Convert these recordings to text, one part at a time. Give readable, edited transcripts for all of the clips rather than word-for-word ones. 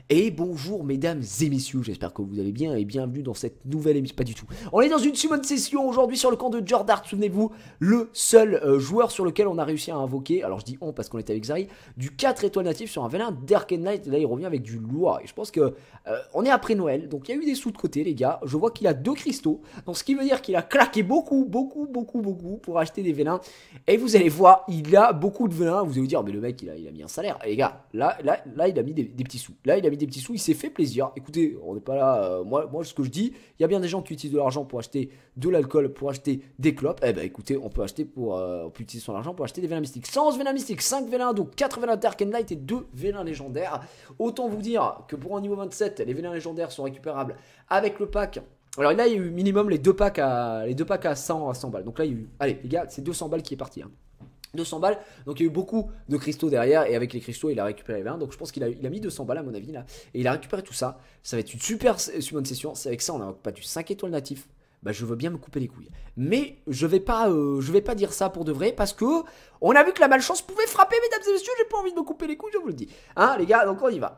Et bonjour mesdames et messieurs, j'espère que vous allez bien et bienvenue dans cette nouvelle émission. Pas du tout. On est dans une summon session aujourd'hui sur le camp de Jordart, souvenez-vous, le seul joueur sur lequel on a réussi à invoquer, alors je dis on parce qu'on était avec Zari, du 4 étoiles natif sur un vélin Dark Knight. Là il revient avec du lourd et je pense que on est après Noël, donc il y a eu des sous de côté les gars. Je vois qu'il a 2 cristaux, donc ce qui veut dire qu'il a claqué beaucoup pour acheter des vélins. Et vous allez voir, il a beaucoup de vélins. Vous allez vous dire, mais le mec il a mis un salaire. Et les gars, là il a mis des petits sous. Là il a mis des petits sous, il s'est fait plaisir. Écoutez, on n'est pas là. Moi, ce que je dis, il y a bien des gens qui utilisent de l'argent pour acheter de l'alcool, pour acheter des clopes. Eh ben écoutez, on peut acheter on peut utiliser son argent pour acheter des vélins mystiques. 111 vélins mystiques, 5 vélins donc 4 vélins Dark Light et 2 vélins légendaires. Autant vous dire que pour un niveau 27, les vélins légendaires sont récupérables avec le pack. Alors là, il y a eu minimum les deux packs à 100 balles. Donc là, il y a eu, allez les gars, c'est 200 balles qui est parti. 200 balles, donc il y a eu beaucoup de cristaux derrière et avec les cristaux il a récupéré 20, donc je pense qu'il a mis 200 balles à mon avis là, et il a récupéré tout ça. Ça va être une super summon session, c'est avec ça on n'a pas du 5 étoiles natif. Bah je veux bien me couper les couilles, mais je vais pas dire ça pour de vrai parce que on a vu que la malchance pouvait frapper mesdames et messieurs. J'ai pas envie de me couper les couilles, je vous le dis, hein les gars, donc on y va.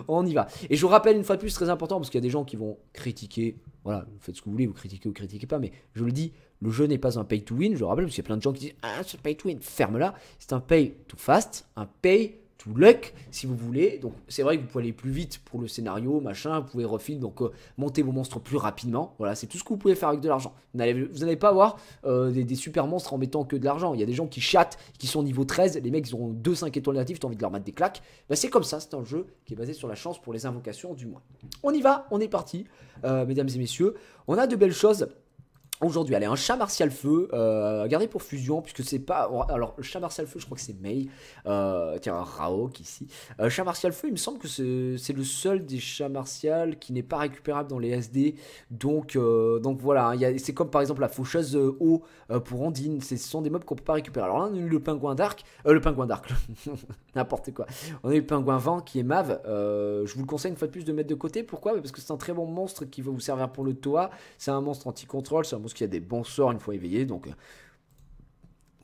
On y va, et je vous rappelle une fois de plus, très important, parce qu'il y a des gens qui vont critiquer, voilà, vous faites ce que vous voulez, vous critiquez pas, mais je le dis, le jeu n'est pas un pay to win, je le rappelle, parce qu'il y a plein de gens qui disent ah c'est pay to win, ferme-la, c'est un pay to fast, un pay to luck si vous voulez. Donc c'est vrai que vous pouvez aller plus vite pour le scénario, machin, vous pouvez refill, donc monter vos monstres plus rapidement, voilà, c'est tout ce que vous pouvez faire avec de l'argent. Vous n'allez pas avoir des super monstres en mettant que de l'argent. Il y a des gens qui chattent, qui sont niveau 13, les mecs ils ont 2-5 étoiles natives, t'as envie de leur mettre des claques. Bah, c'est comme ça, c'est un jeu qui est basé sur la chance pour les invocations du moins. On y va, on est parti, mesdames et messieurs, on a de belles choses. Aujourd'hui, allez, un chat martial feu, gardé pour fusion, puisque c'est pas... Alors, le chat martial feu, je crois que c'est Mei. Tiens, un Raok ici. Chat martial feu, il me semble que c'est le seul des chats martial qui n'est pas récupérable dans les SD. Donc voilà, c'est comme par exemple la faucheuse eau pour Ondine. Ce sont des mobs qu'on peut pas récupérer. Alors là, on a eu le pingouin dark. N'importe quoi. On a eu le pingouin vent qui est mave. Je vous le conseille une fois de plus de mettre de côté. Pourquoi ? Parce que c'est un très bon monstre qui va vous servir pour le Toa. C'est un monstre anti-contrôle, c'est un monstre qui a des bons sorts une fois éveillé, donc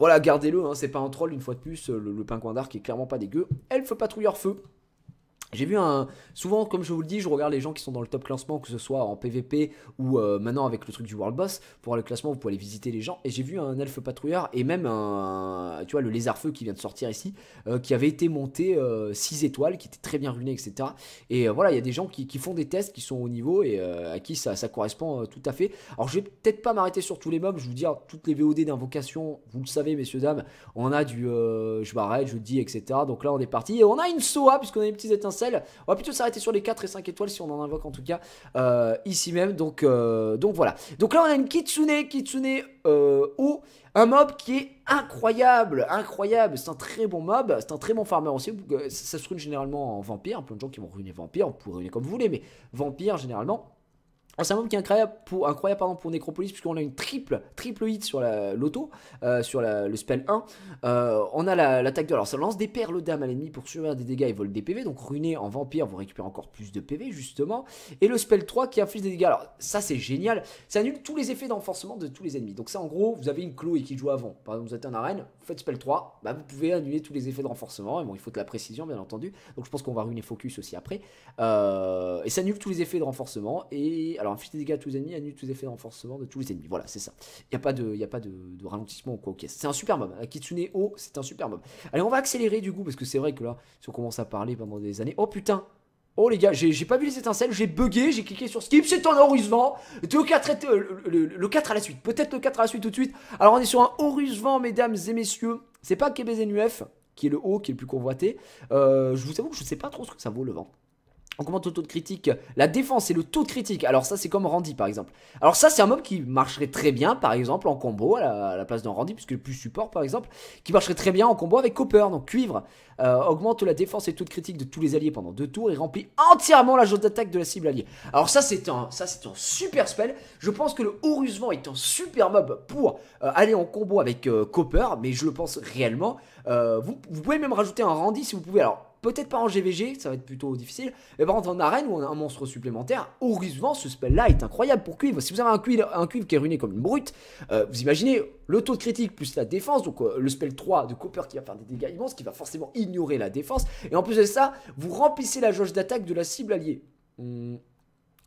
voilà, gardez-le, hein, c'est pas un troll une fois de plus, le pingouin d'arc est clairement pas dégueu. Elfe patrouilleur feu. J'ai vu souvent, comme je vous le dis, je regarde les gens qui sont dans le top classement, que ce soit en PVP ou maintenant avec le truc du World Boss. Pour voir le classement, vous pouvez aller visiter les gens. Et j'ai vu un elfe patrouilleur et même tu vois, le lézard feu qui vient de sortir ici, qui avait été monté 6 étoiles, qui était très bien ruiné, etc. Et voilà, il y a des gens qui font des tests, qui sont au niveau et à qui ça correspond tout à fait. Alors je vais peut-être pas m'arrêter sur tous les mobs, je vais vous dire, toutes les VOD d'invocation, vous le savez messieurs, dames, on a du je m'arrête, je dis, etc. Donc là on est parti et on a une SOA, puisqu'on a des petits étincelles. On va plutôt s'arrêter sur les 4 et 5 étoiles si on en invoque en tout cas ici même. Donc voilà. Donc là on a une Kitsune O, un mob qui est incroyable. C'est un très bon mob, c'est un très bon farmer aussi. Ça se rune généralement en vampire. Plein de gens qui vont ruiner vampire, vous pouvez ruiner comme vous voulez, mais vampire généralement. C'est un mob qui est incroyable pour Necropolis, puisqu'on a une triple hit sur l'auto, sur le spell 1. On a l'attaque de... Alors ça lance des perles d'âme à l'ennemi pour subir des dégâts et vole des PV. Donc ruiné en vampire, vous récupérez encore plus de PV justement. Et le spell 3 qui inflige des dégâts. Alors ça c'est génial, ça annule tous les effets d'enforcement de tous les ennemis. Donc ça en gros, vous avez une Chloé qui joue avant. Par exemple vous êtes en arène, vous faites spell 3, bah, vous pouvez annuler tous les effets de renforcement. Et bon, il faut de la précision bien entendu. Donc je pense qu'on va ruiner Focus aussi après. Et ça annule tous les effets de renforcement. Et alors inflige des dégâts à tous les ennemis, annule tous les effets de renforcement de tous les ennemis. Voilà, c'est ça. Il n'y a pas de ralentissement ou quoi. Ok, c'est un super mob. Kitsune O, c'est un super mob. Allez, on va accélérer du coup, parce que c'est vrai que là, si on commence à parler pendant des années. Oh putain! Oh les gars, j'ai pas vu les étincelles, j'ai bugué, j'ai cliqué sur skip, c'est un Horus Vent. Le 4 à la suite, peut-être le 4 à la suite tout de suite. Alors on est sur un Horus Vent, mesdames et messieurs. C'est pas KBZNUF qui est le haut, qui est le plus convoité. Je vous avoue que je sais pas trop ce que ça vaut le vent. On commente le taux de critique, la défense et le taux de critique. Alors ça c'est comme Randy par exemple. Alors ça c'est un mob qui marcherait très bien par exemple en combo à la place d'un Randy, puisque le plus support par exemple, qui marcherait très bien en combo avec Copper, donc cuivre. Augmente la défense et le taux de critique de tous les alliés pendant 2 tours et remplit entièrement la jauge d'attaque de la cible alliée. Alors ça c'est un super spell. Je pense que le Horus Vent est un super mob pour aller en combo avec Copper, mais je le pense réellement. Vous pouvez même rajouter un Randy si vous pouvez. Alors peut-être pas en GVG, ça va être plutôt difficile. Mais par contre, en arène où on a un monstre supplémentaire, heureusement, ce spell-là est incroyable pour cuivre. Si vous avez un cuivre qui est ruiné comme une brute, vous imaginez le taux de critique plus la défense, donc le spell 3 de Copper qui va faire des dégâts immenses, qui va forcément ignorer la défense. Et en plus de ça, vous remplissez la jauge d'attaque de la cible alliée.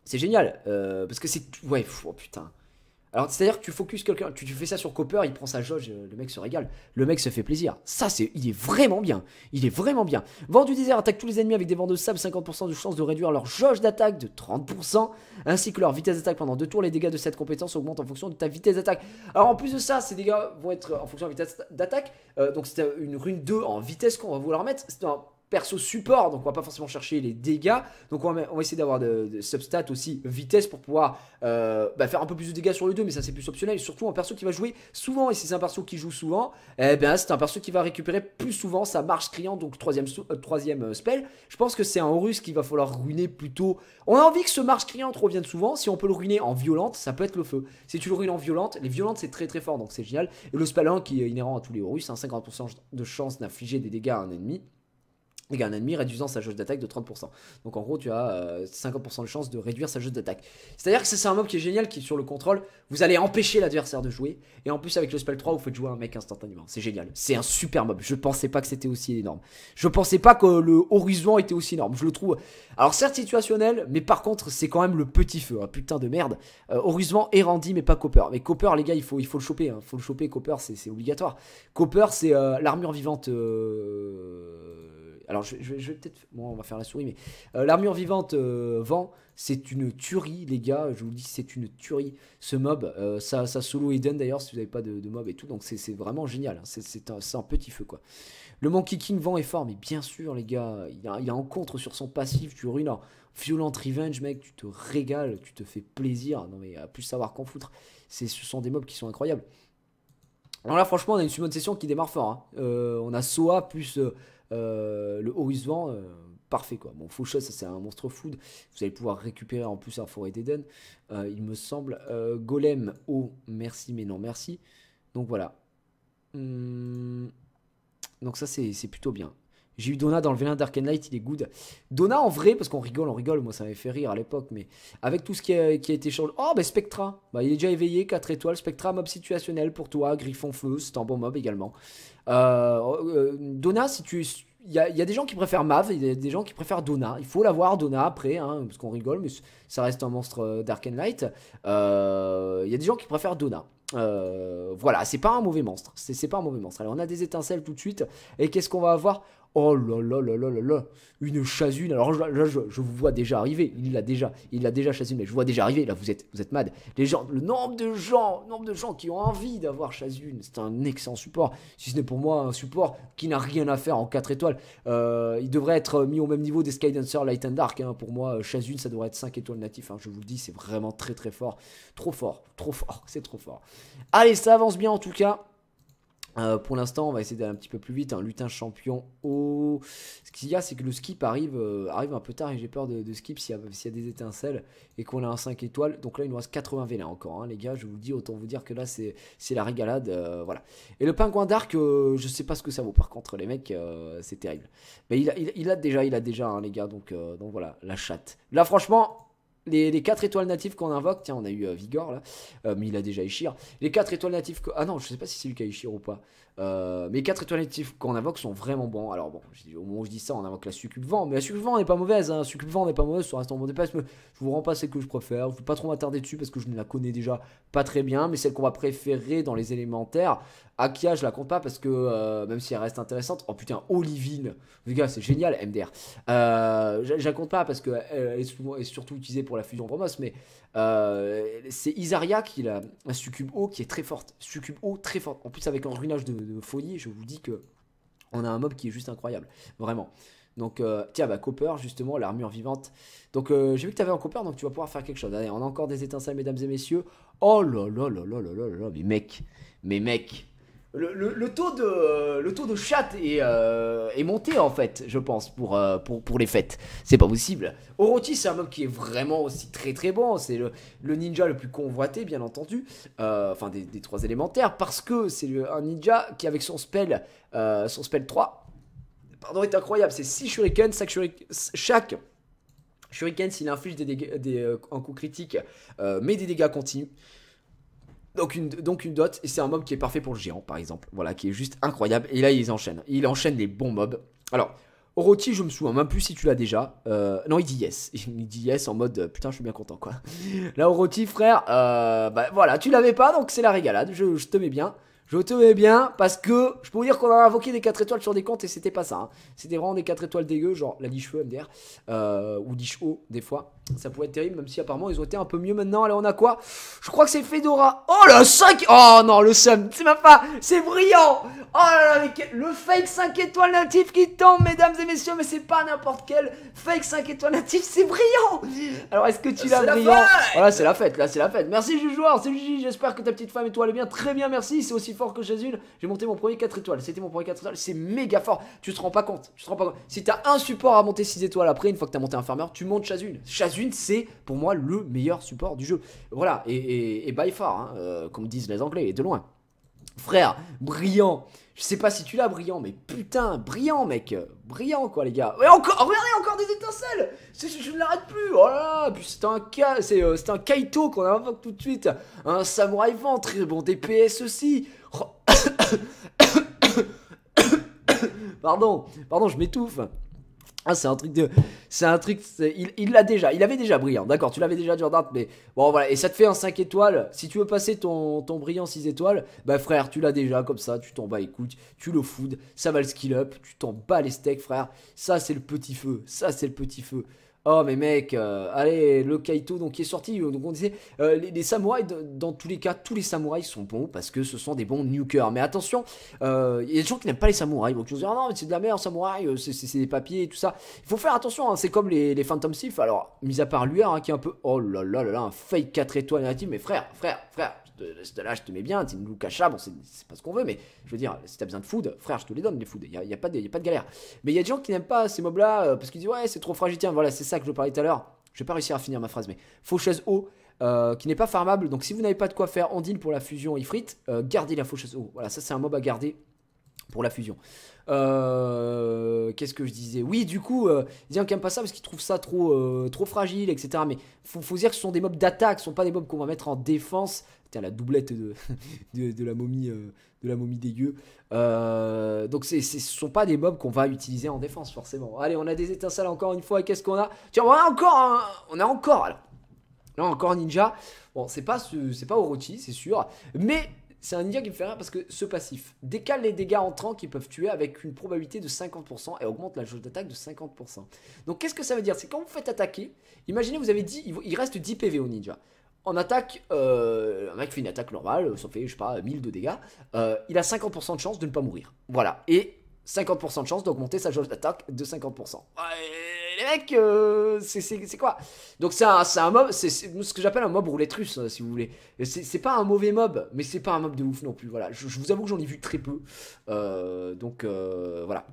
C'est génial, parce que c'est... Ouais, oh putain. Alors, c'est-à-dire que tu focuses quelqu'un, tu fais ça sur Copper, il prend sa jauge, le mec se régale. Le mec se fait plaisir. Ça, il est vraiment bien. Il est vraiment bien. Vent du désert attaque tous les ennemis avec des vents de sable, 50% de chance de réduire leur jauge d'attaque de 30%, ainsi que leur vitesse d'attaque pendant 2 tours. Les dégâts de cette compétence augmentent en fonction de ta vitesse d'attaque. Alors, en plus de ça, ces dégâts vont être en fonction de la vitesse d'attaque. Donc, c'est une rune 2 en vitesse qu'on va vouloir mettre. C'est un perso support, donc on va pas forcément chercher les dégâts, donc on va essayer d'avoir de substats aussi vitesse pour pouvoir faire un peu plus de dégâts sur le 2, mais ça c'est plus optionnel, surtout un perso qui va jouer souvent, et si c'est un perso qui joue souvent, c'est un perso qui va récupérer plus souvent sa marche criante, donc troisième spell. Je pense que c'est un Horus qu'il va falloir ruiner plutôt. On a envie que ce marche criante revienne souvent. Si on peut le ruiner en violente, ça peut être le feu. Si tu le ruines en violente, les violentes c'est très très fort, donc c'est génial. Et le spell 1 qui est inhérent à tous les Horus, 50% de chance d'infliger des dégâts à un ennemi. Un ennemi réduisant sa jauge d'attaque de 30%. Donc en gros tu as 50% de chance de réduire sa jauge d'attaque. C'est à dire que c'est un mob qui est génial, qui sur le contrôle, vous allez empêcher l'adversaire de jouer. Et en plus avec le spell 3 vous faites jouer un mec instantanément. C'est génial, c'est un super mob. Je pensais pas que c'était aussi énorme. Je pensais pas que le Horizon était aussi énorme. Je le trouve, alors certes situationnel, mais par contre c'est quand même le petit feu, hein. Putain de merde. Horizon et Randy mais pas Copper. Mais Copper les gars il faut le choper, hein. Faut le choper. Copper c'est obligatoire. Copper c'est l'armure vivante... Alors je vais peut-être... Bon on va faire la souris mais... l'armure vivante vent, c'est une tuerie les gars, je vous le dis c'est une tuerie. Ce mob, ça solo Eden d'ailleurs si vous n'avez pas de mob et tout, donc c'est vraiment génial, hein. C'est un petit feu quoi. Le Monkey King vent est fort, mais bien sûr les gars, il a un contre sur son passif, tu ruines un Violent Revenge mec, tu te régales, tu te fais plaisir, non mais à plus savoir qu'en foutre. Ce sont des mobs qui sont incroyables. Alors là franchement on a une summon de session qui démarre fort, hein. On a Soa plus... le Horus Vent, parfait quoi. Bon, Faucheux, ça c'est un monstre food. Vous allez pouvoir récupérer en plus un forêt d'Eden, il me semble. Golem, oh, merci, mais non, merci. Donc voilà. Donc ça c'est plutôt bien. J'ai eu Donna dans le Vélin d'Arcane Light, il est good. Donna en vrai, parce qu'on rigole, moi ça m'avait fait rire à l'époque, mais avec tout ce qui a été changé. Oh, bah Spectra, bah, il est déjà éveillé, 4 étoiles. Spectra, mob situationnel pour toi, Griffon Feu, c'est un bon mob également. Donna, si tu... Il y a des gens qui préfèrent Mav, il y a des gens qui préfèrent Donna. Il faut l'avoir Donna après, hein, parce qu'on rigole, mais ça reste un monstre d'Arcane Light. Il y a des gens qui préfèrent Donna. Voilà, c'est pas un mauvais monstre. C'est pas un mauvais monstre. Alors on a des étincelles tout de suite. Et qu'est-ce qu'on va avoir? Oh là là là là là là, une chasune. Alors là, je vous vois déjà arriver. Il l'a déjà chasune, mais je vois déjà arriver. Là, vous êtes mad. Les gens, le nombre de gens qui ont envie d'avoir chasune, c'est un excellent support. Si ce n'est pour moi un support qui n'a rien à faire en 4 étoiles. Il devrait être mis au même niveau des Skydancer Light and Dark, hein. Pour moi, chasune, ça devrait être 5 étoiles natif, hein. Je vous le dis, c'est vraiment très très fort. Trop fort, c'est trop fort. Allez, ça avance bien en tout cas. Pour l'instant, on va essayer d'aller un petit peu plus vite. Un lutin champion. Oh. Ce qu'il y a, c'est que le skip arrive un peu tard et j'ai peur de skip s'il y a des étincelles et qu'on a un 5 étoiles. Donc là, il nous reste 80 vélins encore, hein, les gars. Je vous le dis, autant vous dire que là, c'est la régalade. Voilà. Et le pingouin d'arc, je sais pas ce que ça vaut. Par contre, les mecs, c'est terrible. Mais il a déjà, hein, les gars. Donc voilà, la chatte. Là, franchement. Les 4 étoiles natives qu'on invoque, tiens, on a eu Vigor là, mais il a déjà Ishir. Les 4 étoiles natives, ah non, je sais pas si c'est lui qui a Ishir ou pas. Mais les 4 étoiles natives qu'on invoque sont vraiment bons. Alors bon, au moment où je dis ça, on invoque la succube vent, mais la succube vent n'est pas mauvaise, hein. Succube vent n'est pas mauvaise, ça reste en bon dépasse, mais je vous rends pas celle que je préfère. Je ne vais pas trop m'attarder dessus parce que je ne la connais déjà pas très bien, mais celle qu'on va préférer dans les élémentaires. Akia, je la compte pas parce que même si elle reste intéressante, oh putain, Olivine, les gars, c'est génial, MDR. Je la compte pas parce qu'elle est surtout utilisée pour la fusion Bromos, mais c'est Isaria qui a un succube eau qui est très forte. Succube eau très forte. En plus, avec un ruinage de folie, je vous dis que on a un mob qui est juste incroyable, vraiment. Donc, tiens, bah, Copper, justement, l'armure vivante. Donc, j'ai vu que tu avais un Copper, donc tu vas pouvoir faire quelque chose. Allez, on a encore des étincelles, mesdames et messieurs. Oh là là là là là là là, mais mec. Le taux de chat est monté en fait, je pense, pour les fêtes. C'est pas possible. Orochi, c'est un mob qui est vraiment aussi très très bon. C'est le ninja le plus convoité, bien entendu. Enfin, des 3 élémentaires. Parce que c'est un ninja qui, avec son spell 3, pardon, est incroyable. C'est 6 shurikens, chaque shuriken, s'il inflige un coup critique, met des dégâts continus. Donc une dot, et c'est un mob qui est parfait pour le géant, par exemple. Voilà, qui est juste incroyable. Et là, il enchaîne. Il enchaîne les bons mobs. Alors, Orochi, je me souviens même plus si tu l'as déjà. Non, il dit yes. Il dit yes en mode putain, je suis bien content, quoi. Là, Orochi, frère, bah voilà, tu l'avais pas, donc c'est la régalade. Je te mets bien. Je te mets bien parce que je peux vous dire qu'on a invoqué des 4 étoiles sur des comptes et c'était pas ça. Hein. C'était vraiment des 4 étoiles dégueu, genre la Liche MDR ou Liche O des fois. Ça pouvait être terrible, même si apparemment ils ont été un peu mieux maintenant. Allez, on a quoi? Je crois que c'est Fedora. Oh le 5. Oh non, le seum. C'est même pas. C'est brillant. Oh là là, mais le fake 5 étoiles natif qui tombe, mesdames et messieurs. Mais c'est pas n'importe quel fake 5 étoiles natif. C'est brillant. Alors, est-ce que tu l'as brillant? Voilà, c'est la fête. Là, c'est la fête. Merci, Jujoueur. C'est Gigi. J'espère que ta petite femme et toi allez bien. Très bien, merci. C'est aussi fort que Chazune. J'ai monté mon premier 4 étoiles. C'était mon premier 4 étoiles. C'est méga fort. Tu te rends pas compte. Tu te rends pas compte. Si t'as un support à monter 6 étoiles après, une fois que t'as monté un farmer, tu montes Chazune. Chazune, c'est pour moi le meilleur support du jeu. Voilà. Et by far, hein, comme disent les Anglais, et de loin. Frère, brillant. Je sais pas si tu l'as, brillant, mais putain, brillant, mec. Brillant, quoi, les gars. Et encore, regardez, encore des étincelles. Je ne l'arrête plus. Oh là là. Puis c'est un Kaito qu'on invoque tout de suite. Un samouraï vent, très bon DPS aussi. Oh. Pardon, je m'étouffe. Ah, c'est un truc de. C'est un truc. Il l'a déjà. Il avait déjà brillant. D'accord, tu l'avais déjà, Jordan. Mais bon, voilà. Et ça te fait un 5 étoiles. Si tu veux passer ton brillant 6 étoiles, bah frère, tu l'as déjà. Comme ça, tu t'en bats les couilles. Tu le food. Ça va le skill up. Tu t'en bats les steaks, frère. Ça, c'est le petit feu. Ça, c'est le petit feu. Oh mais mec, allez, le Kaito donc qui est sorti, donc on disait, les samouraïs, dans tous les cas, tous les samouraïs sont bons parce que ce sont des bons nukers. Mais attention, il y a des gens qui n'aiment pas les samouraïs, donc ils vont dire, ah non mais c'est de la merde, samouraï, c'est des papiers et tout ça. Il faut faire attention, hein, c'est comme les Phantom Thief, alors, mis à part Luer, hein, qui est un peu, oh là là là là, un fake 4 étoiles négatif, mais frère, là je te mets bien, c'est une Lukasha, bon c'est pas ce qu'on veut, mais je veux dire, si t'as besoin de food, frère, je te les donne les food, y a pas de galère. Mais il y a des gens qui n'aiment pas ces mobs là parce qu'ils disent ouais c'est trop fragile, tiens voilà c'est ça que je parlais tout à l'heure, je vais pas réussir à finir ma phrase, mais faucheuse eau qui n'est pas farmable, donc si vous n'avez pas de quoi faire en deal pour la fusion Ifrit, gardez la faucheuse eau, voilà ça c'est un mob à garder pour la fusion. Qu'est-ce que je disais? Oui, du coup, il y a qui aime pas ça parce qu'ils trouvent ça trop fragile, etc. Mais faut dire que ce sont des mobs d'attaque, ce sont pas des mobs qu'on va mettre en défense. Tiens, la doublette de la momie dégueu. Donc ce sont pas des mobs qu'on va utiliser en défense forcément. Allez, on a des étincelles encore une fois. Qu'est-ce qu'on a? Tiens, on a encore alors. Là encore ninja. Bon, c'est pas Orochi, c'est sûr, mais c'est un ninja qui me fait rire parce que ce passif décale les dégâts entrants qui peuvent tuer avec une probabilité de 50% et augmente la jauge d'attaque de 50%. Donc qu'est-ce que ça veut dire? C'est quand vous faites attaquer, imaginez vous avez 10, il reste 10 PV au ninja. En attaque, un mec fait une attaque normale, ça fait je sais pas 1000 de dégâts, il a 50% de chance de ne pas mourir. Voilà, et 50% de chance d'augmenter sa jauge d'attaque de 50%. Les mecs, c'est quoi? Donc c'est un mob, c'est ce que j'appelle un mob roulette russe, si vous voulez. C'est pas un mauvais mob, mais c'est pas un mob de ouf non plus. Voilà, je vous avoue que j'en ai vu très peu. Donc voilà.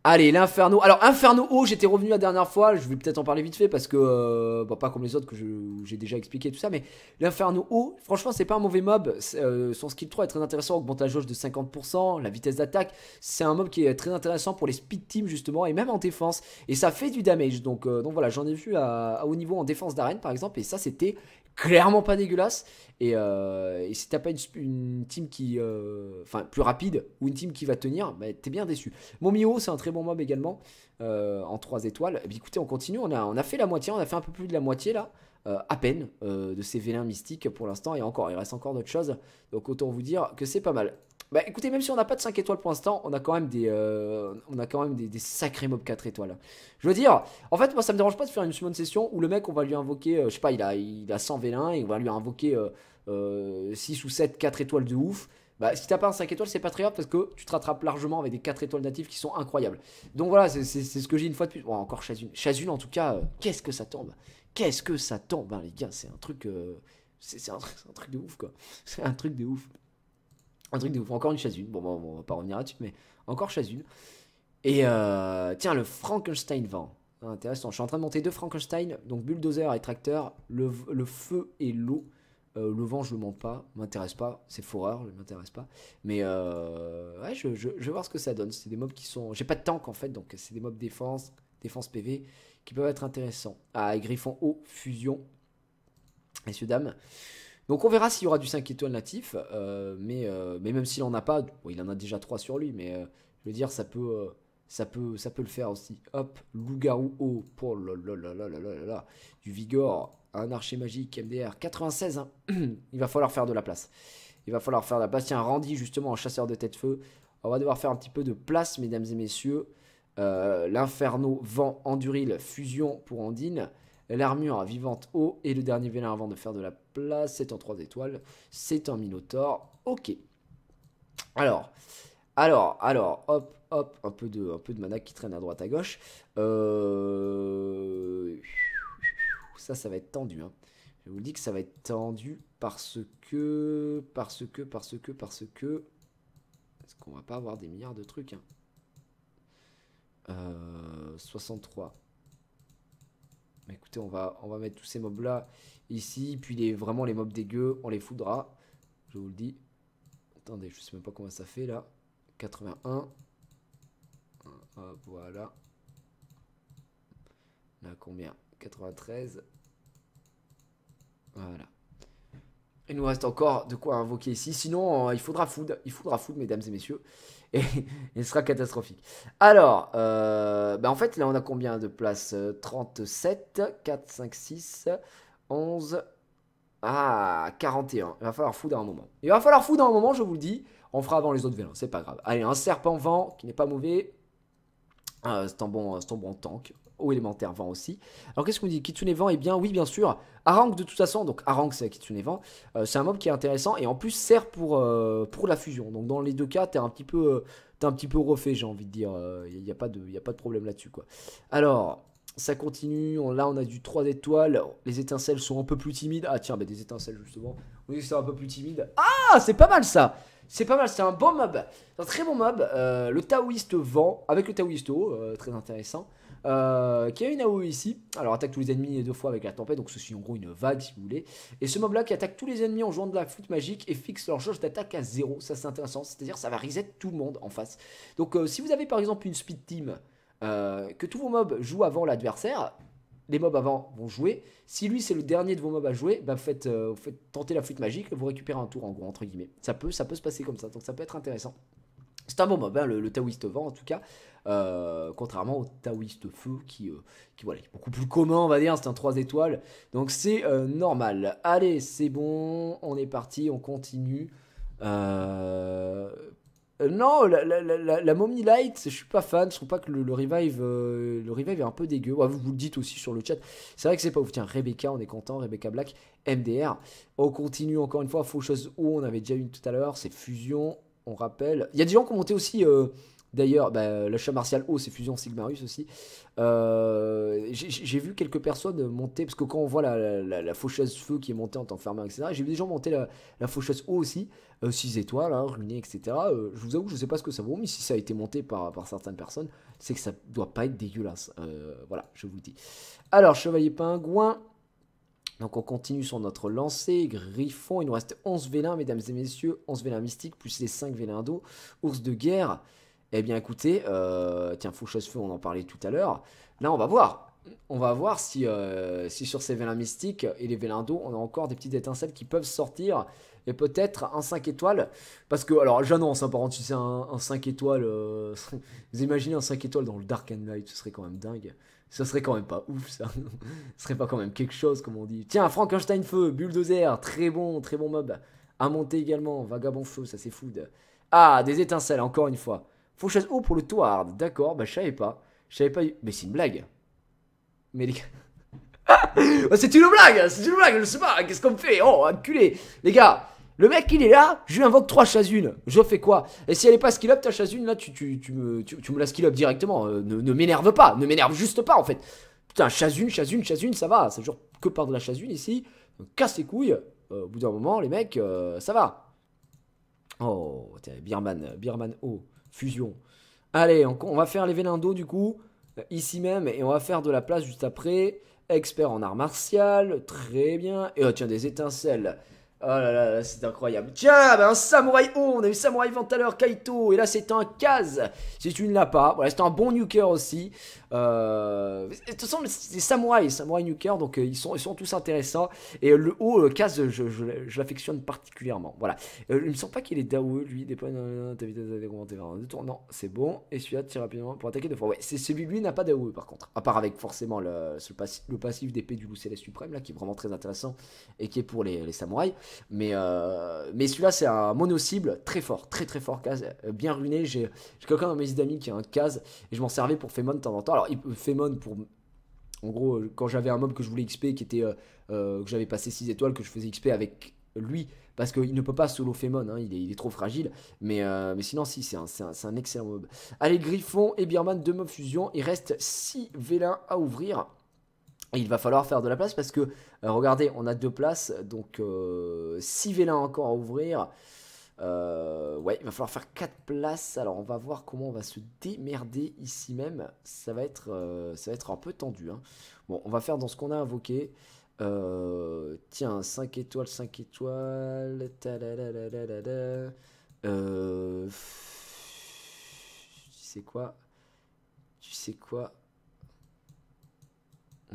Allez, l'Inferno. Alors, Inferno haut, j'étais revenu la dernière fois. Je vais peut-être en parler vite fait parce que, bon, pas comme les autres que j'ai déjà expliqué tout ça, mais l'Inferno haut, franchement, c'est pas un mauvais mob. Son skill 3 est très intéressant, augmente la jauge de 50%, la vitesse d'attaque. C'est un mob qui est très intéressant pour les speed teams, justement, et même en défense. Et ça fait du damage. Donc voilà, j'en ai vu à haut niveau en défense d'arène, par exemple, et ça, c'était clairement pas dégueulasse. Et si t'as pas une team qui enfin plus rapide ou une team qui va tenir, bah, t'es bien déçu. Momio c'est un très bon mob également en 3 étoiles. Et bien écoutez, on continue, on a fait la moitié, on a fait un peu plus de la moitié là, à peine de ces vélins mystiques pour l'instant, et encore il reste encore d'autres choses, donc autant vous dire que c'est pas mal. Bah écoutez, même si on n'a pas de 5 étoiles pour l'instant, on a quand même des sacrés mobs 4 étoiles. Je veux dire, en fait moi ça me dérange pas de faire une summon session où le mec on va lui invoquer, je sais pas, il a 100 vélins et on va lui invoquer 6 ou 7 4 étoiles de ouf. Bah si t'as pas un 5 étoiles c'est pas très grave parce que tu te rattrapes largement avec des 4 étoiles natifs qui sont incroyables. Donc voilà, c'est ce que j'ai une fois de plus. Bon, encore Chazune. Chazune en tout cas, qu'est-ce que ça tombe. Qu'est-ce que ça tombe, hein, les gars, c'est un truc c'est un truc de ouf quoi. C'est un truc de ouf. Un truc de ouf, encore une Chazune. Bon, on va pas revenir là-dessus, mais encore Chazune. Et tiens, le Frankenstein vent. Intéressant, je suis en train de monter 2 Frankenstein, donc bulldozer et tracteur, le feu et l'eau. Le vent, je le monte pas, m'intéresse pas. C'est Forer, ne m'intéresse pas. Mais ouais, je vais voir ce que ça donne. C'est des mobs qui sont. J'ai pas de tank en fait, donc c'est des mobs défense, défense PV qui peuvent être intéressants. Ah, Griffon haut, fusion, messieurs, dames. Donc on verra s'il y aura du 5 étoiles natif. Mais même s'il en a pas, bon, il en a déjà 3 sur lui, mais je veux dire, ça peut le faire aussi. Hop, loup-garou haut. Oh là là là là là là là. Du Vigor. Un archer magique MDR 96. Hein. Il va falloir faire de la place. Il va falloir faire de la place. Tiens, Randy, justement, un chasseur de tête-feu. On va devoir faire un petit peu de place, mesdames et messieurs. L'Inferno, vent, Enduril, fusion pour Andine. L'armure vivante haut. Et le dernier vélin avant de faire de la place. C'est en 3 étoiles. C'est un Minotaure. Ok. Alors, hop, un peu de mana qui traîne à droite à gauche. Ça va être tendu. Hein. Je vous dis que ça va être tendu parce que... Est-ce qu'on va pas avoir des milliards de trucs hein 63. Mais écoutez, on va mettre tous ces mobs là ici. Puis vraiment les mobs dégueux, on les foudra. Je vous le dis. Attendez, je sais même pas combien ça fait là. 81. Voilà. Là, combien 93. Voilà. Il nous reste encore de quoi invoquer ici. Sinon, il faudra food. Il faudra food, mesdames et messieurs. Et il sera catastrophique. Alors, en fait, là, on a combien de places 37, 4, 5, 6, 11. Ah, 41. Il va falloir food à un moment. Il va falloir food à un moment, je vous le dis. On fera avant les autres vélins, c'est pas grave. Allez, un serpent vent qui n'est pas mauvais. C'est un bon tank. Eau élémentaire vent aussi. Alors qu'est-ce qu'on dit Kitsune vent est bien, oui bien sûr. Harangue de toute façon, donc Harangue c'est Kitsune vent. C'est un mob qui est intéressant et en plus sert pour la fusion. Donc dans les deux cas, t'es un petit peu refait, j'ai envie de dire. Il n'y a pas de problème là-dessus quoi. Alors ça continue. Là on a du 3 étoiles. Les étincelles sont un peu plus timides. Ah tiens, des étincelles justement. On dit que c'est un peu plus timide. Ah c'est pas mal ça. C'est pas mal, c'est un bon mob. C'est un très bon mob. Le taoïste vent avec le taoïste eau, très intéressant. Qui a une AOE ici. Alors attaque tous les ennemis 2 fois avec la tempête. Donc ceci en gros une vague si vous voulez. Et ce mob là qui attaque tous les ennemis en jouant de la flûte magique et fixe leur jauge d'attaque à 0. Ça c'est intéressant. C'est-à-dire ça va reset tout le monde en face. Donc si vous avez par exemple une speed team, que tous vos mobs jouent avant l'adversaire. Les mobs avant vont jouer. Si lui c'est le dernier de vos mobs à jouer, vous faites tenter la flûte magique, vous récupérez un tour en gros entre guillemets. Ça peut se passer comme ça, donc ça peut être intéressant. C'est un bon mob, hein, le taoïste vent en tout cas, contrairement au taoïste feu qui voilà, est beaucoup plus commun on va dire, c'est un 3 étoiles, donc c'est normal. Allez, c'est bon, on est parti, on continue. Non, la Mommy Light, je suis pas fan. Je trouve pas que le revive est un peu dégueu. Ouais, vous le dites aussi sur le chat. C'est vrai que c'est pas ouf. Tiens, Rebecca, on est content. Rebecca Black, MDR. On continue encore une fois. Faucheuse O, on avait déjà eu tout à l'heure. C'est Fusion, on rappelle. Il y a des gens qui ont monté aussi. D'ailleurs, le chat martial O, c'est Fusion Sigmarus aussi. J'ai vu quelques personnes monter, parce que quand on voit la faucheuse feu qui est montée en tant que farmer, etc., j'ai vu des gens monter la faucheuse O aussi, 6 étoiles, hein, ruinée, etc. Je vous avoue, je sais pas ce que ça vaut, mais si ça a été monté par certaines personnes, c'est que ça doit pas être dégueulasse. Voilà, je vous le dis. Alors, chevalier pingouin. Donc on continue sur notre lancée, griffon, il nous reste 11 vélins, mesdames et messieurs, 11 vélins mystiques, plus les 5 vélins d'eau, ours de guerre. Eh bien écoutez, tiens, faucheuse feu, on en parlait tout à l'heure. Là, on va voir. On va voir si sur ces vélins mystiques et les vélins d'eau, on a encore des petites étincelles qui peuvent sortir. Et peut-être un 5 étoiles. Parce que, alors j'annonce, par contre, si c'est un 5 étoiles, vous imaginez un 5 étoiles dans le Dark and Light, ce serait quand même dingue. Ça serait quand même pas ouf, ça. Ce serait pas quand même quelque chose, comme on dit. Tiens, Frankenstein feu, bulldozer, très bon mob. À monter également, vagabond feu, ça c'est food. Ah, des étincelles, encore une fois. Faucheuse eau pour le Toard, d'accord, je savais pas. Mais c'est une blague. Mais les gars. C'est une blague, je sais pas, qu'est-ce qu'on me fait? Oh, enculé. Les gars, le mec il est là, je lui invoque 3 chasunes. Je fais quoi? Et si elle est pas skill up ta chasune, là, tu me la skill up directement. Ne m'énerve pas, ne m'énerve juste pas en fait. Putain, chasune, ça va. Ça jure que par de la chasune ici. Donc, casse les couilles. Au bout d'un moment, les mecs, ça va. Oh, tiens, Birman O. Fusion. Allez, on va faire les vélins d'eau du coup, ici même, et on va faire de la place juste après. Expert en art martial, très bien. Et tiens, des étincelles. Oh là là, là, c'est incroyable. Tiens, ben un samouraï O, on a eu samouraï vent tout à l'heure, Kaito, et là c'est un Kaz. Si tu ne l'as pas, voilà, c'est un bon nuker aussi. De toute façon, c'est des samouraï nuker, donc ils sont tous intéressants. Et le O, Kaz, je l'affectionne particulièrement. Voilà. Il me semble pas qu'il est Daoe, lui, des points, ta vitesse à décompter vers un tour. Non, c'est bon. Et celui-là, tire rapidement pour attaquer deux fois. Ouais, c'est celui, lui n'a pas Daoe par contre. À part avec forcément le passif d'épée du loup céleste suprême, là, qui est vraiment très intéressant et qui est pour les samouraïs. Mais celui-là, c'est un mono-cible très fort, très très fort, Kaz, bien ruiné. J'ai quelqu'un dans mes amis qui a un Kaz et je m'en servais pour Femon de temps en temps. Alors, Femon, pour. En gros, quand j'avais un mob que je voulais XP, que j'avais passé 6 étoiles, que je faisais XP avec lui, parce qu'il ne peut pas solo Femon, hein, il est trop fragile. Mais sinon, si, c'est un excellent mob. Allez, Griffon et Birman, 2 mobs fusion. Il reste 6 vélins à ouvrir. Et il va falloir faire de la place parce que, regardez, on a 2 places, donc 6 vélins encore à ouvrir. Ouais, il va falloir faire 4 places. Alors, on va voir comment on va se démerder ici même. Ça va être un peu tendu. Hein. Bon, on va faire dans ce qu'on a invoqué. Tiens, 5 étoiles, 5 étoiles. Tu sais quoi? Tu sais quoi?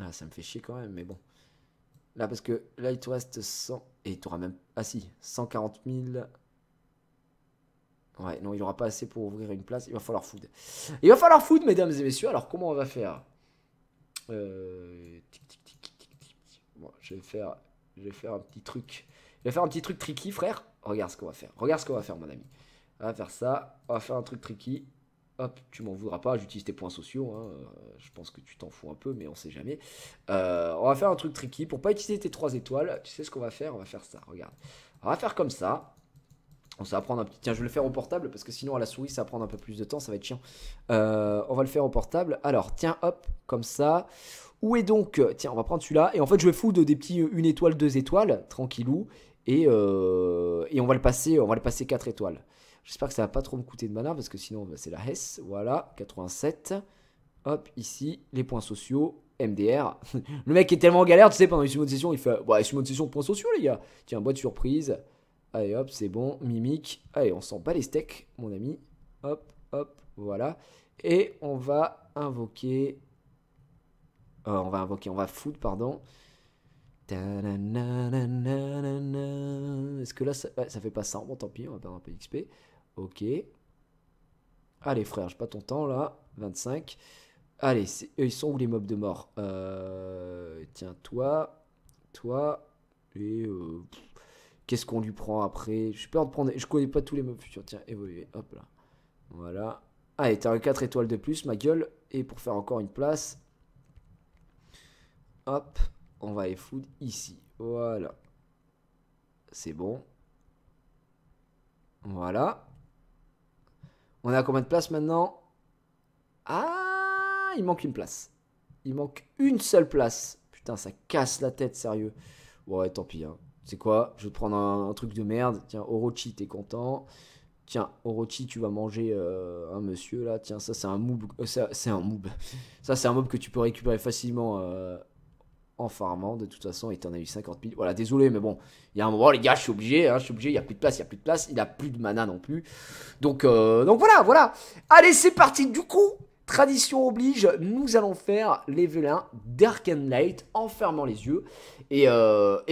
Ah, ça me fait chier quand même, mais bon. Là, parce que là, il te reste 100. Et tu auras même. Ah, si, 140 000. Ouais, non, il n'y aura pas assez pour ouvrir une place. Il va falloir food. Il va falloir food, mesdames et messieurs. Alors, comment on va faire Bon, je vais faire un petit truc. Je vais faire un petit truc tricky, frère. Regarde ce qu'on va faire. Regarde ce qu'on va faire, mon ami. On va faire ça. On va faire un truc tricky. Hop, tu m'en voudras pas, j'utilise tes points sociaux, hein. Je pense que tu t'en fous un peu, mais on sait jamais. On va faire un truc tricky, pour pas utiliser tes 3 étoiles, tu sais ce qu'on va faire? On va faire ça, regarde. On va faire comme ça. Ça va prendre un petit... Tiens, je vais le faire au portable, parce que sinon à la souris, ça va prendre un peu plus de temps, ça va être chiant. On va le faire au portable. Alors, tiens, hop, comme ça. Où est donc... Tiens, on va prendre celui-là, et en fait, je vais foutre des petits 1 étoile, 2 étoiles, tranquillou. Et on va le passer 4 étoiles. J'espère que ça va pas trop me coûter de mana parce que sinon c'est la Hess. Voilà, 87. Hop, ici, les points sociaux, MDR. Le mec est tellement en galère, tu sais, pendant les summons de session, il fait ouais, summon de session, points sociaux, les gars. Tiens, boîte surprise. Allez, hop, c'est bon. Mimique. Allez, on s'en bat les steaks, mon ami. Hop, hop, voilà. Et on va invoquer. On va food, pardon. Est-ce que là, ça fait pas ça? Bon, tant pis, on va perdre un peu d'XP. Ok. Allez, frère, j'ai pas ton temps là. 25. Allez, eux, ils sont où les mobs de mort? Tiens, toi. Et qu'est-ce qu'on lui prend après? Je peux en prendre. Je connais pas tous les mobs futurs. Tiens, évoluer. Hop là. Voilà. Allez, t'as 4 étoiles de plus, ma gueule. Et pour faire encore une place. Hop. On va les foutre ici. Voilà. C'est bon. Voilà. On est à combien de places maintenant? Ah, il manque une place. Il manque une seule place. Putain, ça casse la tête, sérieux. Ouais, tant pis. Hein. C'est quoi? Je vais te prendre un truc de merde. Tiens, Orochi, t'es content. Tiens, Orochi, tu vas manger un monsieur là. Tiens, ça c'est un moob. C'est un moob. Ça c'est un mob que tu peux récupérer facilement en farmant. De toute façon, et t'en as eu 50 000. Voilà, désolé, mais bon, il y a un moment, les gars, je suis obligé. Hein, il n'y a plus de place, il n'a plus de mana non plus. Donc voilà. Allez, c'est parti. Du coup, tradition oblige, nous allons faire les vélins Dark and Light en fermant les yeux. Et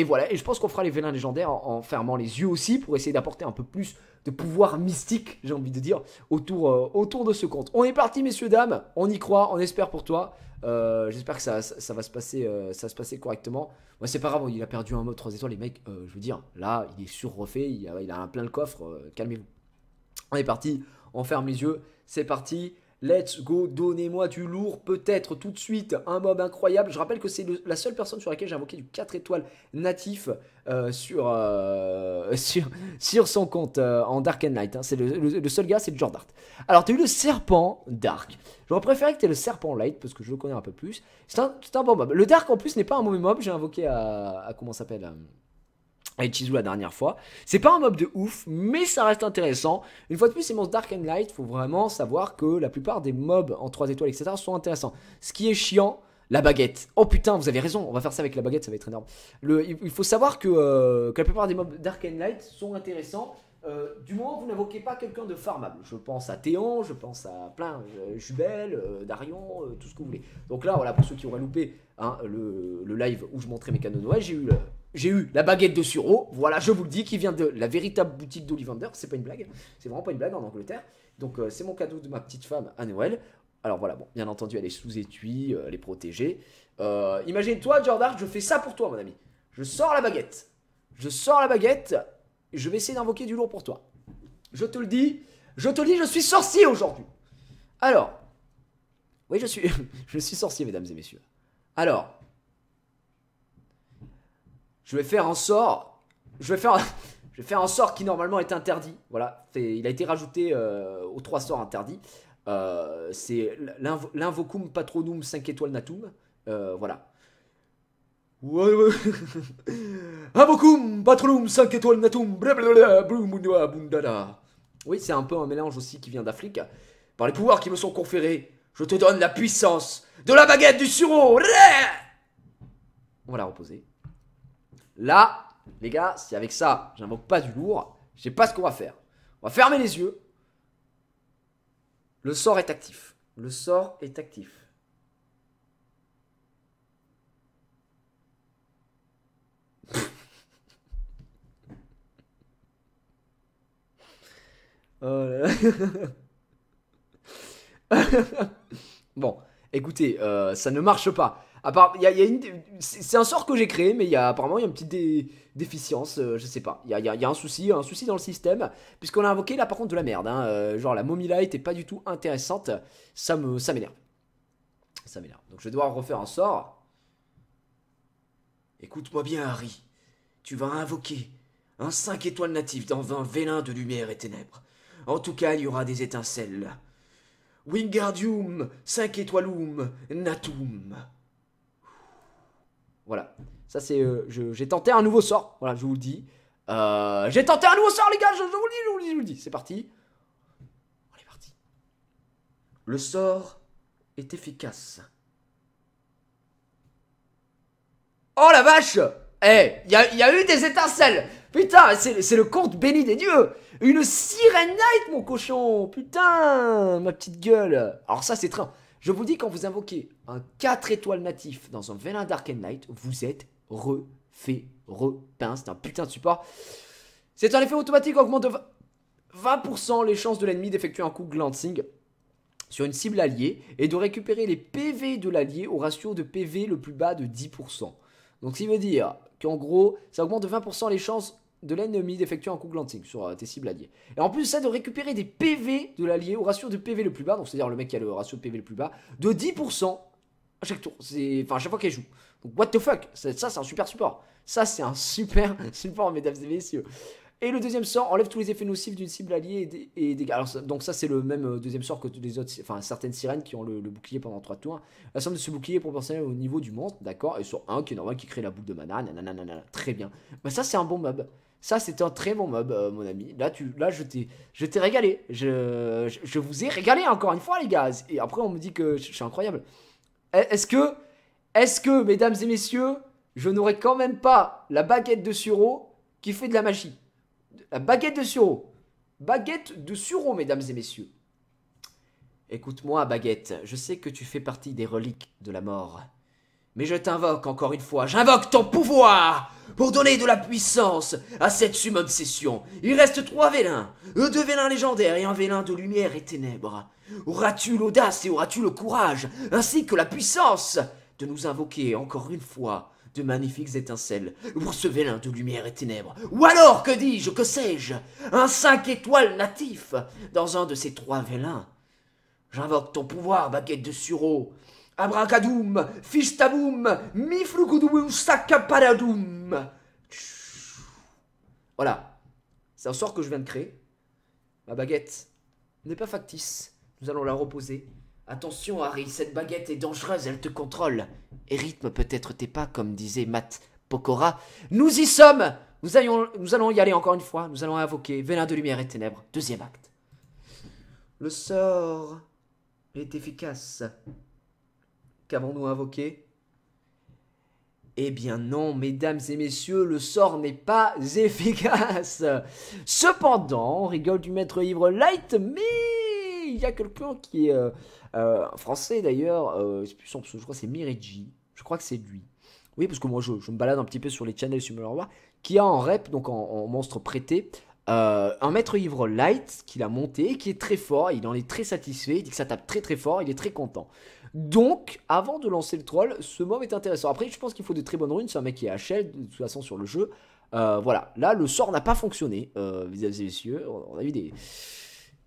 voilà, et je pense qu'on fera les vélins légendaires en fermant les yeux aussi pour essayer d'apporter un peu plus de pouvoir mystique, j'ai envie de dire, autour de ce compte. On est parti, messieurs, dames, on y croit, on espère pour toi. J'espère que ça va se passer correctement. Moi, c'est pas grave, il a perdu un mode 3 étoiles, les mecs, je veux dire, là, il est surrefait, il a un plein le coffre, calmez-vous. On est parti, on ferme les yeux, c'est parti. Let's go, donnez-moi du lourd, peut-être tout de suite un mob incroyable. Je rappelle que c'est la seule personne sur laquelle j'ai invoqué du 4 étoiles natif sur son compte en Dark and Light. Hein. C'est le seul gars, c'est Jordart. Alors, tu as eu le serpent Dark. J'aurais préféré que tu aies le serpent Light parce que je le connais un peu plus. C'est un bon mob. Le Dark en plus n'est pas un mauvais mob. J'ai invoqué à comment ça s'appelle avec Chizou la dernière fois. C'est pas un mob de ouf, mais ça reste intéressant. Une fois de plus, ces monstres Dark and Light, faut vraiment savoir que la plupart des mobs en 3 étoiles, etc. sont intéressants. Ce qui est chiant, La baguette. Oh putain, vous avez raison, on va faire ça avec la baguette, ça va être énorme. Il faut savoir que la plupart des mobs d'Arcane Light sont intéressants. Du moment où vous n'invoquez pas quelqu'un de farmable. Je pense à Théon, je pense à plein, Jubel, Darion, tout ce que vous voulez. Donc là, voilà, pour ceux qui auraient loupé hein, le live où je montrais mes cadeaux de Noël, j'ai eu la baguette de Suro, voilà, je vous le dis, qui vient de la véritable boutique d'Ollivander. C'est pas une blague, c'est vraiment pas une blague en Angleterre. Donc c'est mon cadeau de ma petite femme à Noël. Alors voilà, bon, bien entendu, elle est sous étui, elle est protégée. Imagine-toi, Jordan, je fais ça pour toi, mon ami. Je sors la baguette. Je vais essayer d'invoquer du lourd pour toi. Je te le dis, je suis sorcier aujourd'hui. Alors, oui, je suis sorcier, mesdames et messieurs. Alors, je vais faire un sort. Je vais faire un sort qui normalement est interdit. Voilà, il a été rajouté aux 3 sorts interdits. C'est l'invocum patronum 5 étoiles natum. Voilà. Invokum patronum 5 étoiles natum. Oui, c'est un peu un mélange aussi qui vient d'Afrique. Par les pouvoirs qui me sont conférés, je te donne la puissance de la baguette du Suro. On va la reposer. Là, les gars, si avec ça, j'invoque pas du lourd, je sais pas ce qu'on va faire. On va fermer les yeux. Le sort est actif. Le sort est actif. Oh là là. Bon, écoutez, ça ne marche pas. À part, c'est un sort que j'ai créé, mais apparemment il y a une petite déficience, je sais pas. Il y a un souci dans le système, puisqu'on a invoqué là par contre de la merde. Hein, genre la momie light est pas du tout intéressante, ça m'énerve. Ça m'énerve. Donc je vais devoir refaire un sort. Écoute-moi bien, Harry. Tu vas invoquer un 5 étoiles natif dans un vélin de lumière et ténèbres. En tout cas, il y aura des étincelles. Wingardium 5 étoilum natum. Voilà. Ça, c'est. J'ai tenté un nouveau sort. Voilà, je vous le dis. J'ai tenté un nouveau sort, les gars. Je vous le dis. C'est parti. On est parti. Le sort est efficace. Oh la vache! Eh, il y a eu des étincelles! Putain, c'est le conte béni des dieux! Une Sirène Knight, mon cochon! Putain, ma petite gueule! Alors ça, c'est très... Je vous dis, quand vous invoquez un 4 étoiles natif dans un vélin d'Arcane Knight, vous êtes repeint. C'est un putain de support. C'est un effet automatique, augmente de 20% les chances de l'ennemi d'effectuer un coup glancing sur une cible alliée et de récupérer les PV de l'allié au ratio de PV le plus bas de 10%. Donc, ça veut dire qu'en gros, ça augmente de 20% les chances de l'ennemi d'effectuer un coup glancing sur tes cibles alliées. Et en plus, ça de récupérer des PV de l'allié au ratio de PV le plus bas, donc c'est-à-dire le mec qui a le ratio de PV le plus bas, de 10% à chaque tour. Enfin, à chaque fois qu'elle joue. Donc, what the fuck? Ça, c'est un super support. Ça, c'est un super support, mesdames et messieurs. Et le deuxième sort enlève tous les effets nocifs d'une cible alliée et dégâts. Alors, donc ça c'est le même deuxième sort que les autres, enfin certaines sirènes qui ont le bouclier pendant 3 tours. La somme de ce bouclier est proportionnelle au niveau du monstre, d'accord. Et sur un qui est normal, qui crée la boucle de mana, nanana, très bien. Bah ça c'est un bon mob. Ça c'est un très bon mob, mon ami. Là je t'ai régalé. Je vous ai régalé encore une fois les gars. Et après on me dit que je suis incroyable. Est-ce que mesdames et messieurs, je n'aurai quand même pas la baguette de Suro qui fait de la magie? La baguette de Suro. Baguette de Suro, mesdames et messieurs. Écoute-moi, baguette, je sais que tu fais partie des reliques de la mort. Mais je t'invoque encore une fois, j'invoque ton pouvoir pour donner de la puissance à cette summon session. Il reste 3 vélins, 2 vélins légendaires et un vélin de lumière et ténèbres. Auras-tu l'audace et auras-tu le courage, ainsi que la puissance, de nous invoquer encore une fois de magnifiques étincelles pour ce vélin de lumière et ténèbres? Ou alors, que dis-je, que sais-je, un 5 étoiles natif dans un de ces 3 vélins? J'invoque ton pouvoir, baguette de Suro. Abracadum, fistaboum, miflukudoum, sakaparadum. Voilà. C'est un sort que je viens de créer. Ma baguette n'est pas factice. Nous allons la reposer. Attention, Harry, cette baguette est dangereuse, elle te contrôle. Et rythme peut-être tes pas, comme disait Matt Pokora. Nous y sommes! Nous allons y aller encore une fois. Nous allons invoquer Vélin de lumière et ténèbres. 2e acte. Le sort est efficace. Qu'avons-nous invoqué? Eh bien non, mesdames et messieurs, le sort n'est pas efficace. Cependant, on rigole du maître ivre light, mais il y a quelqu'un qui est français d'ailleurs, je crois que c'est Mireji, je crois que c'est lui. Oui, parce que moi je me balade un petit peu sur les channels sur War, qui a en rep, donc en monstre prêté, un maître ivre light qu'il a monté, qui est très fort, il en est très satisfait, il dit que ça tape très très fort, il est très content. Donc, avant de lancer le troll, ce mob est intéressant. Après, je pense qu'il faut de très bonnes runes, c'est un mec qui est HL de toute façon sur le jeu. Voilà, là le sort n'a pas fonctionné, mesdames et messieurs, on a eu des...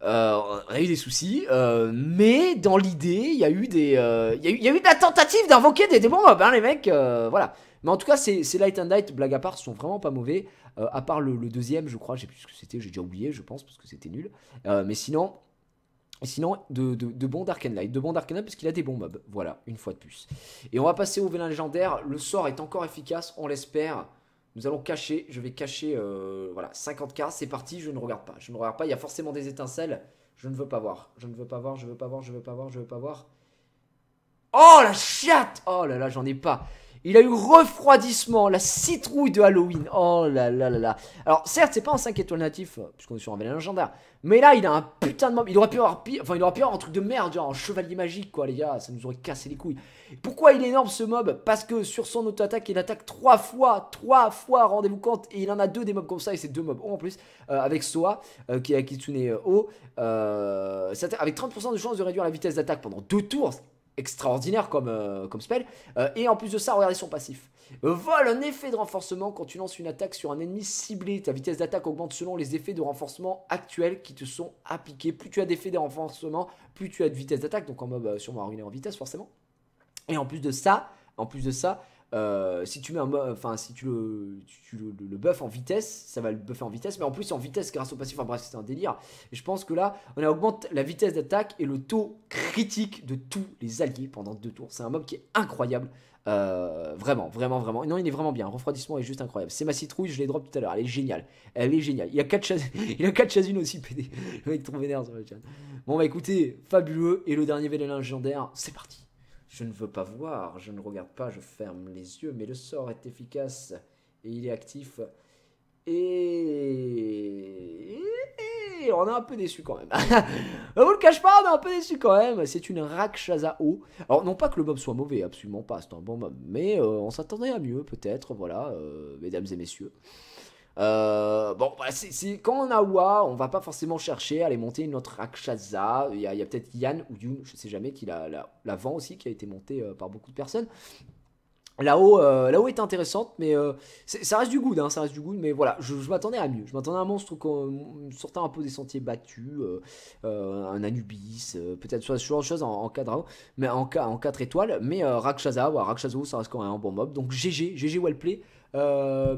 on a eu des soucis, mais dans l'idée, il y a eu de la tentative d'invoquer des bons mobs, hein, les mecs, voilà. Mais en tout cas, ces Light and Light, blague à part, sont vraiment pas mauvais, à part le deuxième, je crois, je sais plus ce que c'était, j'ai déjà oublié, je pense, parce que c'était nul. Mais sinon, de bons Dark and Light, parce qu'il a des bons mobs, voilà, une fois de plus. Et on va passer au vélin légendaire, le sort est encore efficace, on l'espère. Nous allons cacher, je vais cacher, voilà, 50k, c'est parti, je ne regarde pas, il y a forcément des étincelles, je ne veux pas voir, je ne veux pas voir, je veux pas voir, je veux pas voir, je veux pas voir. Oh la chatte! Oh là là, j'en ai pas. Il a eu refroidissement, la citrouille de Halloween. Oh là là là là. Alors certes, c'est pas un 5 étoiles natif, puisqu'on est sur un vélin légendaire. Mais là, il a un putain de mob. Il aurait pu avoir pire, enfin il aurait pu avoir un truc de merde, genre un chevalier magique, quoi, les gars. Ça nous aurait cassé les couilles. Pourquoi il est énorme ce mob? Parce que sur son auto-attaque, il attaque 3 fois, rendez-vous compte. Et il en a 2 des mobs comme ça, et c'est 2 mobs en plus. Avec Soa, qui est Kitsune O. Avec 30% de chance de réduire la vitesse d'attaque pendant 2 tours. Extraordinaire comme spell. Et en plus de ça, regardez son passif. Vol un effet de renforcement quand tu lances une attaque sur un ennemi ciblé. Ta vitesse d'attaque augmente selon les effets de renforcement actuels qui te sont appliqués. Plus tu as d'effets de renforcement, plus tu as de vitesse d'attaque. Donc en mob sûrement ruiné en vitesse forcément. Et en plus de ça, si tu mets enfin si tu le buff en vitesse, ça va le buffer en vitesse, mais en plus en vitesse grâce au passif, enfin bref c'est un délire. Et je pense que là on augmente la vitesse d'attaque et le taux critique de tous les alliés pendant 2 tours. C'est un mob qui est incroyable, vraiment. Non, il est vraiment bien, refroidissement est juste incroyable. C'est ma citrouille, je l'ai drop tout à l'heure, elle est géniale. Il a 4 chasunes aussi PD. Le mec trop vénère sur le chat. Bon bah écoutez, fabuleux, et le dernier vélin légendaire, c'est parti. Je ne veux pas voir, je ne regarde pas, je ferme les yeux, mais le sort est efficace et il est actif. Et on est un peu déçu quand même. On vous le cache pas, on est un peu déçu quand même. C'est une Rakshasa O. Alors non pas que le mob soit mauvais, absolument pas, c'est un bon mob, mais on s'attendait à mieux peut-être, voilà, mesdames et messieurs. Bon, voilà, quand on a Wa, on va pas forcément chercher à aller monter une autre Rakshasa. Il y a peut-être Yann ou Yoon, je sais jamais, qui la vend aussi, qui a été montée par beaucoup de personnes. Là-haut est intéressante, mais ça reste du good, hein, ça reste du good, mais voilà, je m'attendais à mieux. Je m'attendais à un monstre sortant un peu des sentiers battus, un Anubis, peut-être ce genre de choses en cadre, mais en 4 étoiles, mais Rakshasa, voilà, Rakshasa, ça reste quand même un bon mob, donc GG wellplay.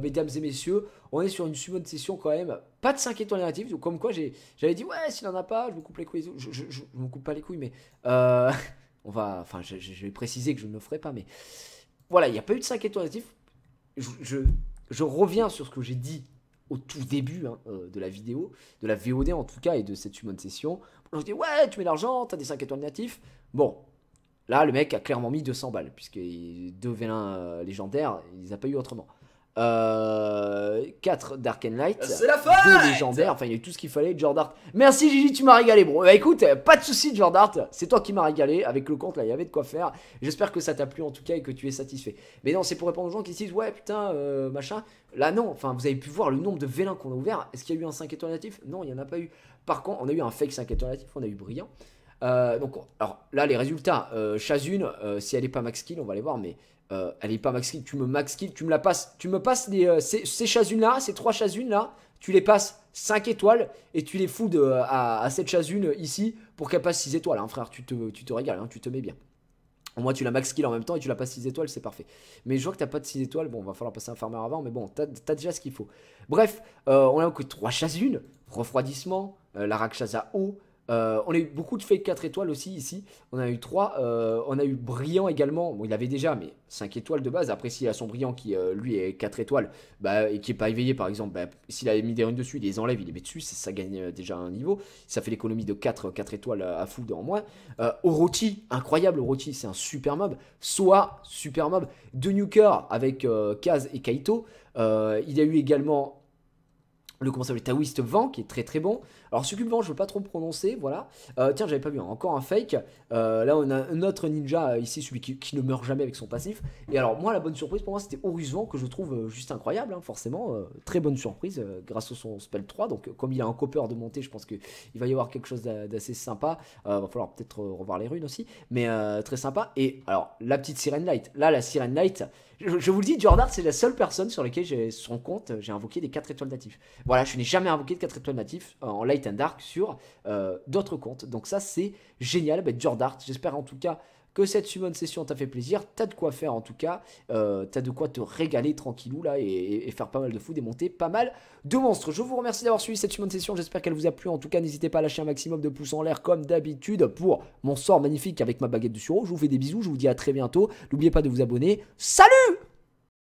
Mesdames et messieurs, on est sur une summon session quand même, pas de 5 étoiles négatives, donc comme quoi j'avais dit ouais, s'il en a pas, je me coupe les couilles, je me coupe pas les couilles, mais je vais préciser que je ne le ferai pas, mais voilà, il n'y a pas eu de 5 étoiles négatives. Je reviens sur ce que j'ai dit au tout début de la vidéo, de la VOD en tout cas, et de cette summon session. Je dis ouais, tu mets l'argent, t'as des 5 étoiles négatifs. Bon, là le mec a clairement mis 200 balles, puisque 2 vélins légendaires, il les a pas eu autrement. 4 Dark and Light, c'est la 2 légendaires, enfin il y a eu tout ce qu'il fallait. Jordart, merci Gigi, tu m'as régalé bro. Bah écoute, pas de soucis Jordart, c'est toi qui m'as régalé avec le compte là, il y avait de quoi faire. J'espère que ça t'a plu en tout cas et que tu es satisfait. Mais non, c'est pour répondre aux gens qui se disent ouais putain machin. Là non, enfin vous avez pu voir le nombre de vélins qu'on a ouvert. Est-ce qu'il y a eu un 5 étoiles natif? Non, il n'y en a pas eu. Par contre, on a eu un fake 5 étoiles natif, on a eu brillant. Donc alors là les résultats, Chazune, si elle est pas max kill, on va les voir, mais elle est pas max kill, tu me max kill, tu me passes ces Chazunes là, ces 3 Chazunes là, tu les passes 5 étoiles et tu les fous à cette Chazune ici pour qu'elle passe 6 étoiles, hein, frère, tu te régales, hein, tu te mets bien. Au moins tu la max kill en même temps et tu la passes 6 étoiles, c'est parfait. Mais je vois que t'as pas de 6 étoiles, bon va falloir passer un farmer avant, mais bon t'as déjà ce qu'il faut. Bref, on a que 3 Chazunes, refroidissement, la Rakshasa O, On a eu beaucoup de fake 4 étoiles aussi ici. On a eu 3. On a eu brillant également. Bon, il avait déjà, mais 5 étoiles de base. Après, s'il a son brillant qui, lui, est 4 étoiles bah, et qui n'est pas éveillé, par exemple, bah, s'il avait mis des runes dessus, il les enlève, il les met dessus, ça gagne déjà un niveau. Ça fait l'économie de 4 étoiles à food en moins. Orochi, incroyable. Orochi, c'est un super mob. Soa, super mob. De Nuker avec Kaz et Kaito. Il y a eu également le comment ça s'appelle Taoist Vent qui est très très bon. Alors Succubant je veux pas trop me prononcer, voilà. Tiens j'avais pas vu, hein, encore un fake. Là on a un autre ninja ici, celui qui ne meurt jamais avec son passif. Et alors moi la bonne surprise pour moi c'était Horus Vent que je trouve juste incroyable, hein, forcément. Très bonne surprise grâce à son spell 3. Donc comme il a un copper de montée, je pense qu'il va y avoir quelque chose d'assez sympa. Va falloir peut-être revoir les runes aussi. Mais très sympa. Et alors la petite Siren Light. Là la Siren Light, je vous le dis, Jordard c'est la seule personne sur laquelle j'ai son compte, j'ai invoqué des 4 étoiles natifs. Voilà, je n'ai jamais invoqué de 4 étoiles natifs en Light and Dark sur d'autres comptes. Donc ça, c'est génial. Bah, Jordart, j'espère en tout cas que cette summon session t'a fait plaisir. T'as de quoi faire en tout cas. T'as de quoi te régaler tranquillou là et faire pas mal de food et monter pas mal de monstres. Je vous remercie d'avoir suivi cette summon session. J'espère qu'elle vous a plu. En tout cas, n'hésitez pas à lâcher un maximum de pouces en l'air comme d'habitude pour mon sort magnifique avec ma baguette de sureau. Je vous fais des bisous. Je vous dis à très bientôt. N'oubliez pas de vous abonner. Salut!